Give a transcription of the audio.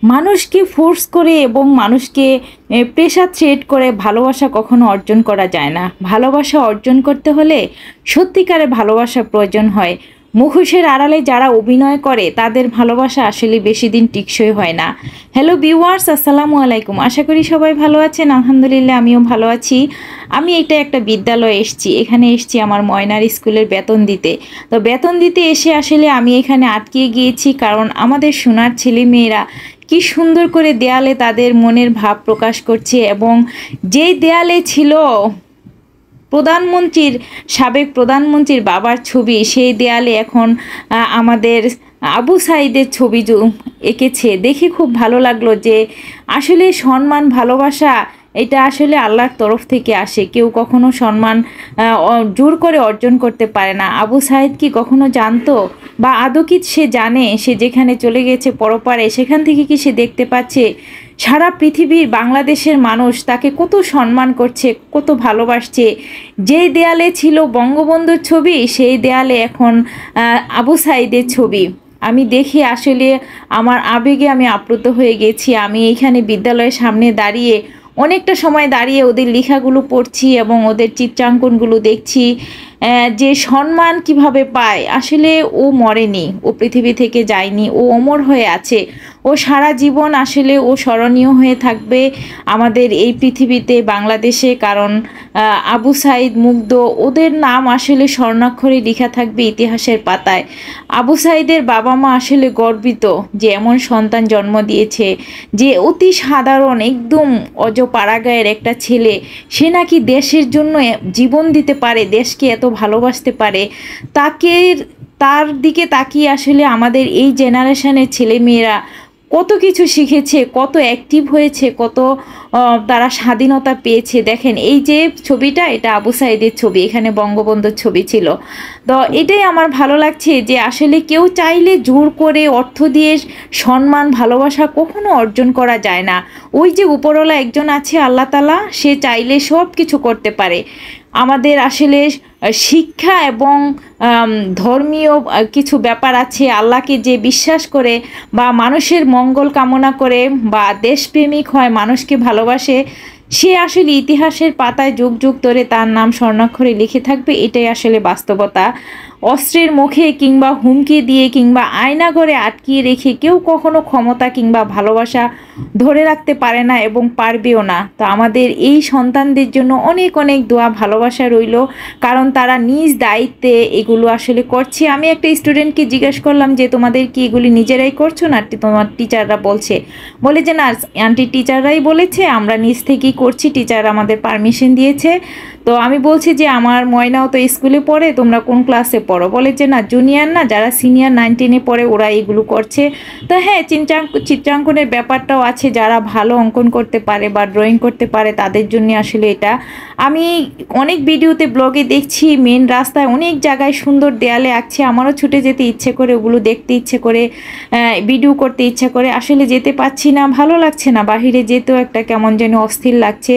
মানুষকে ফোর্স করে এবং মানুষকে প্রেশার থ্রেট করে ভালোবাসা কখনো অর্জন করা যায় না। ভালোবাসা অর্জন করতে হলে সত্যিকারের ভালোবাসা প্রয়োজন হয়। মুখোশের আড়ালে যারা অভিনয় করে তাদের ভালোবাসা আসলে বেশি দিন টিকসই হয় না। হ্যালো ভিউয়ার্স, আসসালামু আলাইকুম। আশা করি সবাই ভালো আছেন। আলহামদুলিল্লাহ আমিও ভালো আছি। আমি একটা বিদ্যালয়ে এসেছি। এখানে এসেছি আমার ময়নার স্কুলের বেতন দিতে। তো বেতন দিতে এসে আসলে আমি এখানে আটকে গিয়েছি, কারণ আমাদের সোনার ছেলেমেয়েরা কি সুন্দর করে দেয়ালে তাদের মনের ভাব প্রকাশ করছে, এবং যেই দেয়ালে ছিল সাবেক প্রধানমন্ত্রীর বাবার ছবি, সেই দেয়ালে এখন আমাদের আবু সাইদের ছবি এঁকেছে। দেখে খুব ভালো লাগলো যে আসলে সম্মান ভালোবাসা এটা আসলে আল্লাহর তরফ থেকে আসে। কেউ কখনো সম্মান জোর করে অর্জন করতে পারে না। আবু সাইদ কি কখনো জানতো, বা আদৌ কি সে জানে সে যেখানে চলে গেছে পরপারে, সেখান থেকে কি সে দেখতে পাচ্ছে সারা পৃথিবীর বাংলাদেশের মানুষ তাকে কত সম্মান করছে, কত ভালোবাসছে? যেই দেয়ালে ছিল বঙ্গবন্ধুর ছবি, সেই দেয়ালে এখন আবু সাইদের ছবি। আমি দেখি আসলে আমার আবেগে আমি আপ্লুত হয়ে গেছি। আমি এইখানে বিদ্যালয়ের সামনে দাঁড়িয়ে অনেকটা সময় দাঁড়িয়ে ওদের লেখাগুলো পড়ছি এবং ওদের চিত্রাঙ্কনগুলো দেখছি, যে সম্মান কিভাবে পায়। আসলে ও মরেনি, ও পৃথিবী থেকে যায়নি, ও অমর হয়ে আছে। ও সারা জীবন আসলে ও স্মরণীয় হয়ে থাকবে আমাদের এই পৃথিবীতে, বাংলাদেশে। কারণ আবু সাইদ, মুগ্ধ, ওদের নাম আসলে স্বর্ণাক্ষরে লেখা থাকবে ইতিহাসের পাতায়। আবু সাইদের বাবা মা আসলে গর্বিত যে এমন সন্তান জন্ম দিয়েছে, যে অতি সাধারণ একদম পাড়াগাঁয়ের একটা ছেলে, সে নাকি দেশের জন্য জীবন দিতে পারে, দেশকে এত ভালোবাসতে পারে। তার দিকে তাকিয়ে আসলে আমাদের এই জেনারেশনের ছেলেমেয়েরা কত কিছু শিখেছে, কত অ্যাক্টিভ হয়েছে, কত তারা স্বাধীনতা পেয়েছে। দেখেন এই যে ছবিটা, এটা আবু সাইদের ছবি, এখানে বঙ্গবন্ধুর ছবি ছিল। তো এটাই আমার ভালো লাগছে যে আসলে কেউ চাইলে জোর করে অর্থ দিয়ে সম্মান ভালোবাসা কখনো অর্জন করা যায় না। ওই যে উপরওয়ালা একজন আছে আল্লাহ তাআলা, সে চাইলে সব কিছু করতে পারে। আমাদের আসলে শিক্ষা এবং ধর্মীয় কিছু ব্যাপার আছে। আল্লাহকে যে বিশ্বাস করে বা মানুষের মঙ্গল কামনা করে বা দেশপ্রেমিক হয়, মানুষকে ভালোবাসে, সে আসলে ইতিহাসের পাতায় যুগ যুগ ধরে তার নাম স্বর্ণাক্ষরে লিখে থাকবে। এটাই আসলে বাস্তবতা। অস্ত্রের মুখে কিংবা হুমকি দিয়ে কিংবা আয়নাঘরে আটকিয়ে রেখে কেউ কখনো ক্ষমতা কিংবা ভালোবাসা ধরে রাখতে পারে না এবং পারবেও না। তো আমাদের এই সন্তানদের জন্য অনেক অনেক দোয়া ভালোবাসা রইল, কারণ তারা নিজ দায়িত্বে এগুলো আসলে করছে। আমি একটা স্টুডেন্টকে জিজ্ঞেস করলাম যে তোমাদের কি এগুলি নিজেরাই করছো না তোমার টিচাররা বলে যে না আন্টি, টিচাররাই বলেছে, আমরা নিজ থেকেই করছি, টিচার আমাদের পারমিশন দিয়েছে। তো আমি বলছি যে আমার ময়নাও তো স্কুলে পড়ে, তোমরা কোন ক্লাসে পড়ো? বলে যে না জুনিয়র না, যারা সিনিয়র 9-10-এ পড়ে ওরা এগুলো করছে। তো হ্যাঁ, চিত্রাঙ্কনের ব্যাপারটাও আছে। যারা ভালো অঙ্কন করতে পারে বা ড্রয়িং করতে পারে তাদের জন্য আসলে এটা। আমি অনেক ভিডিওতে ব্লগে দেখছি মেন রাস্তায় অনেক জায়গায় সুন্দর দেয়ালে আঁকছে। আমারও ছুটে যেতে ইচ্ছে করে, ওগুলো দেখতে ইচ্ছে করে, ভিডিও করতে ইচ্ছে করে। আসলে যেতে পারছি না, ভালো লাগছে না, বাহিরে যেতেও একটা কেমন যেন অস্থির লাগছে।